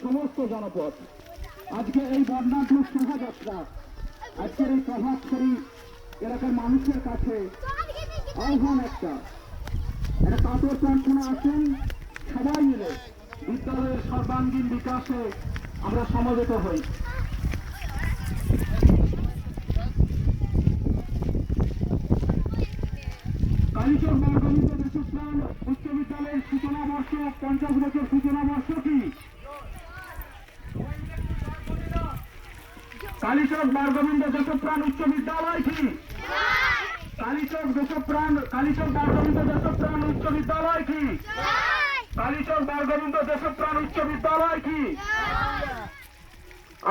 সমস্ত জনপদ। আজকে এই বর্ণাঢ্য শোভাযাত্রা, আজকের এই প্রভাতফেরি এলাকার মানুষের কাছে আহ্বান একটা কাতর প্রার্থনা আসুন, সবাই মিলে বিদ্যালয়ের সর্বাঙ্গীন বিকাশে আমরা সমবেত হই। কালীচক বারগণিত দেশপ্রাণ উচ্চ বিদ্যালয়ের সূচনা বর্ষ, 50 বছর সূচনা বর্ষ কি? কালীচক বারগোবিন্দ দেশপ্রাণ উচ্চ বিদ্যালয় কি? কালীচক বারগোবিন্দ দেশপ্রাণ উচ্চ বিদ্যালয় কি? কালীচক বারগোবিন্দ দেশপ্রাণ উচ্চ বিদ্যালয় কি?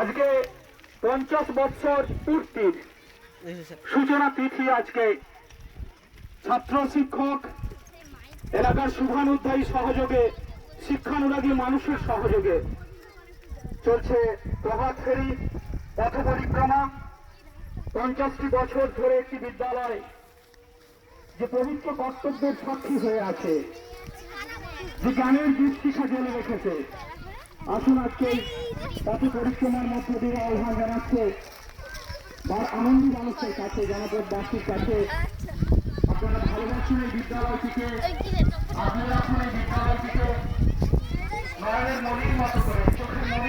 আজকে 50 বছর পূর্তির সূচনা তিথি। আজকে ছাত্র শিক্ষক এলাকার শুভানুধ্যায়ী সহযোগে, শিক্ষানুরাগী মানুষের সহযোগে চলছে প্রভাত ফেরি, পথ পরিক্রমা। 50টি বছর ধরে একটি বিদ্যালয় যে পবিত্র কর্তব্যের সাক্ষী হয়ে আছে, যে জ্ঞানের দীপ্তিশা জ্বলে রেখেছে। আসুন আজকে পথ পরিক্রমার মধ্য দিয়ে আহ্বান জানাচ্ছে আনন্দী মানুষের কাছে, জনপদবাসীর কাছে, আপনারা ভালোবাসুন এই বিদ্যালয়টিকে, আপনারা এখন এই বিদ্যালয়টিকে নয়নের মনির মতো করে, চোখের মনির